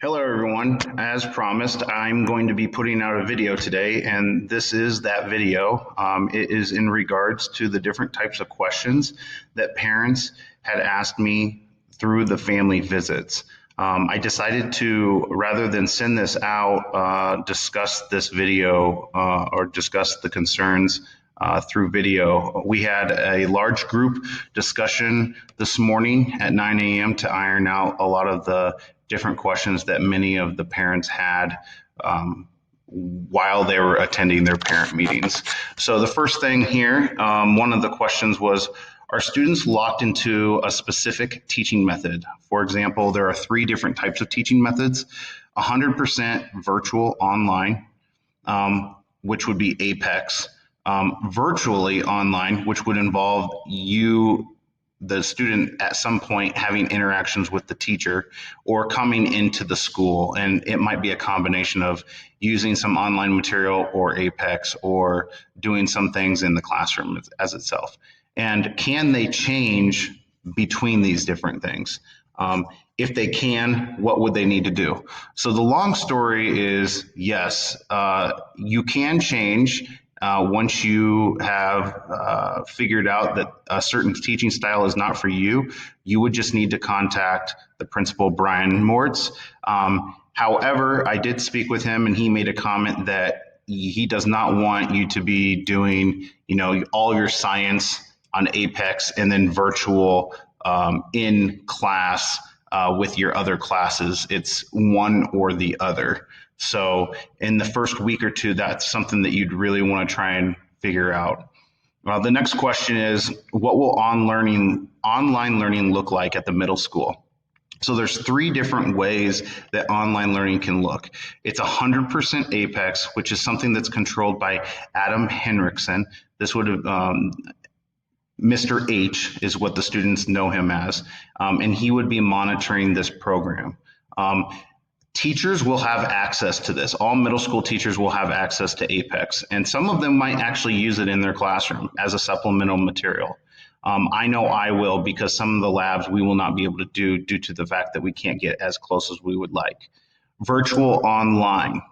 Hello, everyone. As promised, I'm going to be putting out a video today, and this is that video. It is in regards to the different types of questions that parents had asked me through the family visits. I decided to, rather than send this out, discuss this video or discuss the concerns through video. We had a large group discussion this morning at 9 a.m. to iron out a lot of the different questions that many of the parents had while they were attending their parent meetings. So the first thing here, one of the questions was, are students locked into a specific teaching method? For example, there are three different types of teaching methods: 100% virtual online, which would be Apex, virtually online, which would involve you, the student, at some point having interactions with the teacher or coming into the school. And it might be a combination of using some online material or Apex or doing some things in the classroom as itself. And can they change between these different things? If they can, what would they need to do? So the long story is yes, you can change once you have figured out that a certain teaching style is not for you. You would just need to contact the principal, Brian Mortz. However, I did speak with him, and he made a comment that he does not want you to be doing, all your science on Apex and then virtual in class with your other classes. It's one or the other. So in the first week or two, that's something that you'd really want to try and figure out. The next question is, what will online learning look like at the middle school? So there's three different ways that online learning can look. It's 100% Apex, which is something that's controlled by Adam Henriksen. This would Mr. H is what the students know him as, and he would be monitoring this program. Teachers will have access to this. All middle school teachers will have access to Apex, and some of them might actually use it in their classroom as a supplemental material. I know I will, because some of the labs we will not be able to do due to the fact that we can't get as close as we would like. Virtual online.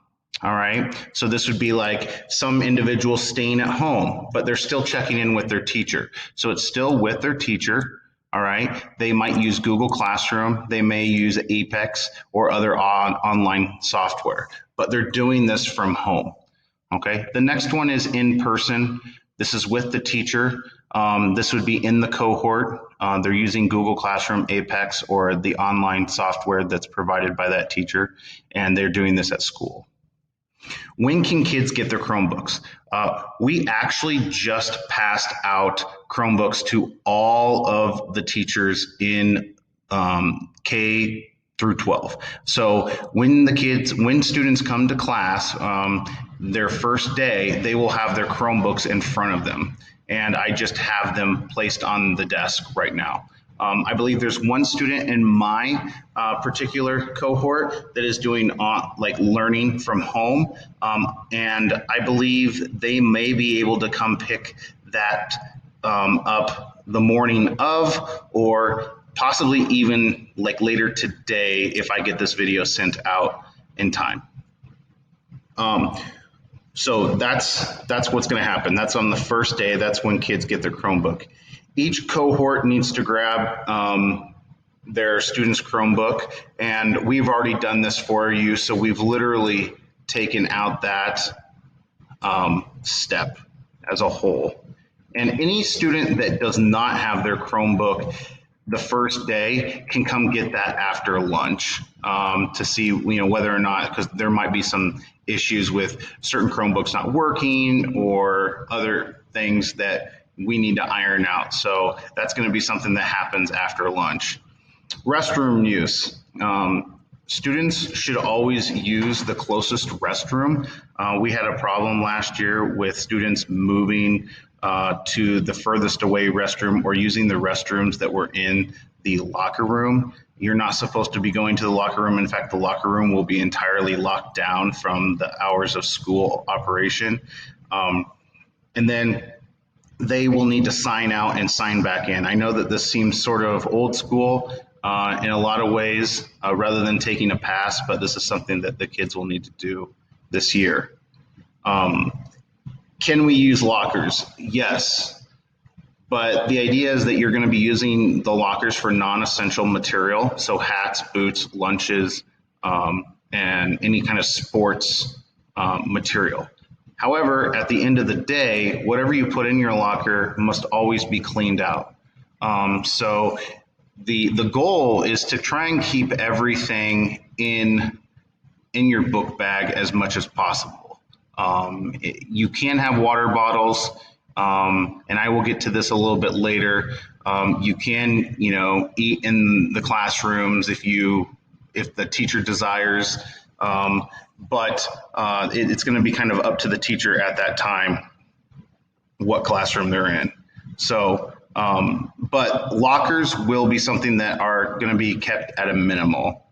All right. So this would be like some individuals staying at home, but they're still checking in with their teacher. So it's still with their teacher. All right. They might use Google Classroom. They may use Apex or other online software, but they're doing this from home. Okay. The next one is in person. This is with the teacher. This would be in the cohort. They're using Google Classroom, Apex, or the online software that's provided by that teacher, and they're doing this at school. When can kids get their Chromebooks? We actually just passed out Chromebooks to all of the teachers in K through 12. So when students come to class, their first day, they will have their Chromebooks in front of them. And I just have them placed on the desk right now. I believe there's one student in my particular cohort that is doing learning from home, and I believe they may be able to come pick that up the morning of, or possibly even later today if I get this video sent out in time. So that's what's going to happen. That's on the first day. That's when kids get their Chromebook. Each cohort needs to grab their student's Chromebook, and we've already done this for you. So we've literally taken out that step as a whole. And any student that does not have their Chromebook the first day can come get that after lunch to see whether or not, because there might be some issues with certain Chromebooks not working or other things that we need to iron out. So that's going to be something that happens after lunch. Restroom use. Students should always use the closest restroom. We had a problem last year with students moving to the furthest away restroom or using the restrooms that were in the locker room. You're not supposed to be going to the locker room. In fact, the locker room will be entirely locked down from the hours of school operation. And then they will need to sign out and sign back in. I know that this seems sort of old school, in a lot of ways rather than taking a pass, but this is something that the kids will need to do this year. Um, can we use lockers? Yes. But the idea is that you're going to be using the lockers for non-essential material, so hats, boots, lunches, and any kind of sports material. However, at the end of the day, whatever you put in your locker must always be cleaned out. So the goal is to try and keep everything in your book bag as much as possible. You can have water bottles, and I will get to this a little bit later. You can, eat in the classrooms if the teacher desires, but it's going to be kind of up to the teacher at that time what classroom they're in. So, but lockers will be something that are going to be kept at a minimal.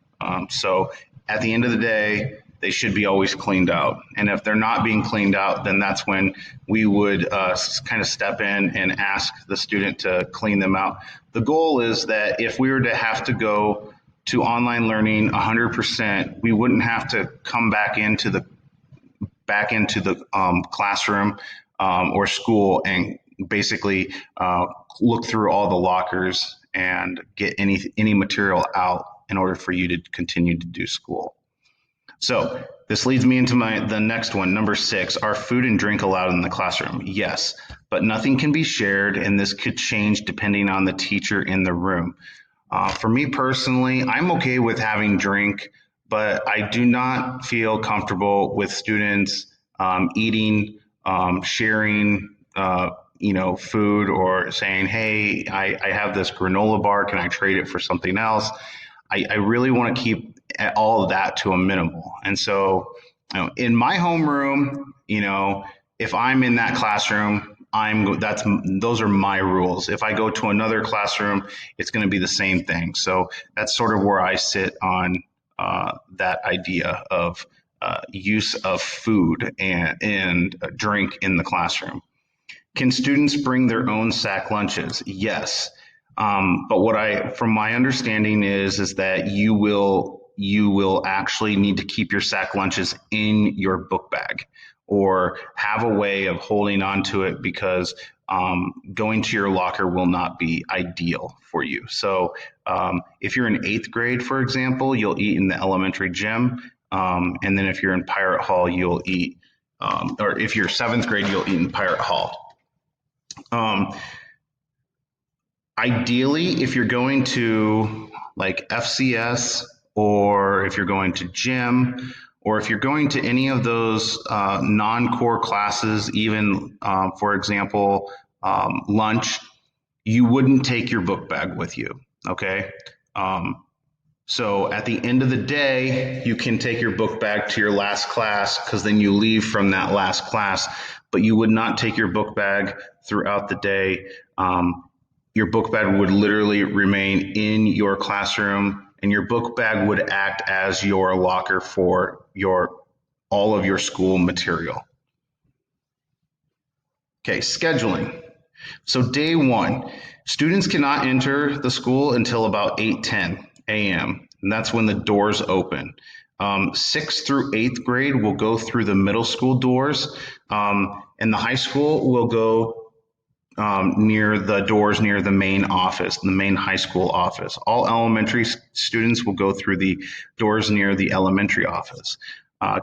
So at the end of the day, they should be always cleaned out. And if they're not being cleaned out, then that's when we would kind of step in and ask the student to clean them out. The goal is that if we were to have to go to online learning 100%, we wouldn't have to come back into the classroom or school and basically look through all the lockers and get any material out in order for you to continue to do school. So this leads me into the next one, number 6. Are food and drink allowed in the classroom? Yes, but nothing can be shared, and this could change depending on the teacher in the room. For me personally, I'm okay with having drink, but I do not feel comfortable with students eating, sharing, food, or saying, "Hey, I have this granola bar. Can I trade it for something else?" I really want to keep all of that to a minimal. And so, in my homeroom, if I'm in that classroom, those are my rules. If I go to another classroom, it's going to be the same thing. So that's sort of where I sit on that idea of use of food and drink in the classroom. Can students bring their own sack lunches? Yes. But from my understanding is that you will actually need to keep your sack lunches in your book bag or have a way of holding on to it because going to your locker will not be ideal for you. So if you're in 8th grade, for example, you'll eat in the elementary gym. And then if you're in Pirate Hall, you'll eat, or if you're 7th grade, you'll eat in Pirate Hall. Ideally, if you're going to like FCS, or if you're going to gym, or if you're going to any of those non-core classes, even for example, lunch, you wouldn't take your book bag with you, okay? So at the end of the day, you can take your book bag to your last class because then you leave from that last class, but you would not take your book bag throughout the day. Your book bag would literally remain in your classroom, and your book bag would act as your locker for all of your school material. Okay, scheduling. So day 1, students cannot enter the school until about 8:10 a.m. and that's when the doors open. 6th through 8th grade will go through the middle school doors, and the high school will go near the doors near the main office, the main high school office. All elementary students will go through the doors near the elementary office.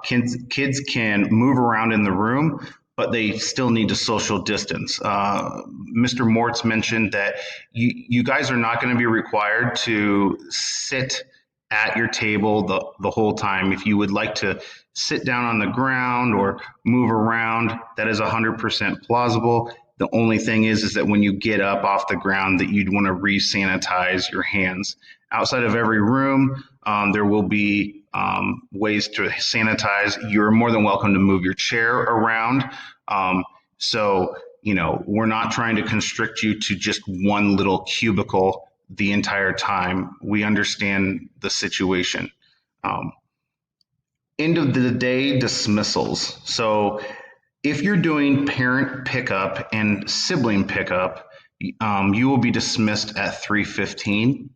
Kids can move around in the room, but they still need to social distance. Mr. Mortz mentioned that you guys are not going to be required to sit at your table the whole time. If you would like to sit down on the ground or move around, that is 100% plausible. The only thing is that when you get up off the ground, that you'd want to re-sanitize your hands. Outside of every room, there will be ways to sanitize. You're more than welcome to move your chair around. So, we're not trying to constrict you to just one little cubicle the entire time. We understand the situation. End of the day dismissals. So if you're doing parent pickup and sibling pickup, you will be dismissed at 3:15.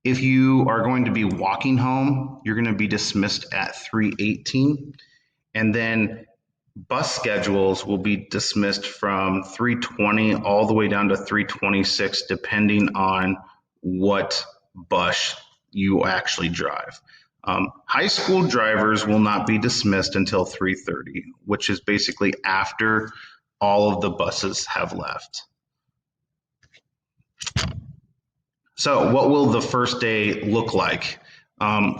If you are going to be walking home, you're going to be dismissed at 3:18. And then bus schedules will be dismissed from 3:20 all the way down to 3:26, depending on what bus you actually drive. High school drivers will not be dismissed until 3:30, which is basically after all of the buses have left. So what will the first day look like?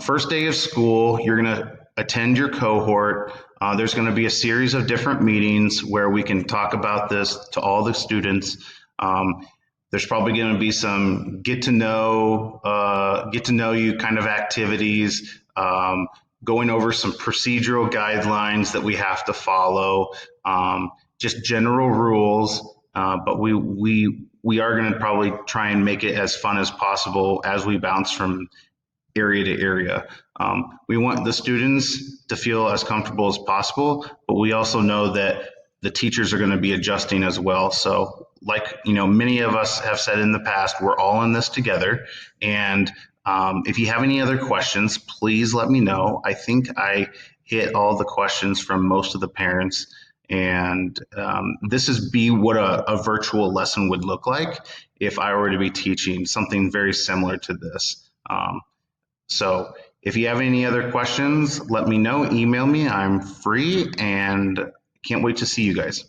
First day of school, you're going to attend your cohort. There's going to be a series of different meetings where we can talk about this to all the students. There's probably going to be some get to know you kind of activities, going over some procedural guidelines that we have to follow, just general rules. But we are going to probably try and make it as fun as possible as we bounce from area to area. We want the students to feel as comfortable as possible, but we also know that the teachers are going to be adjusting as well. So like, many of us have said in the past, we're all in this together. And if you have any other questions, please let me know. I think I hit all the questions from most of the parents. And this is what a virtual lesson would look like if I were to be teaching something very similar to this. So if you have any other questions, let me know, email me. I'm free and can't wait to see you guys.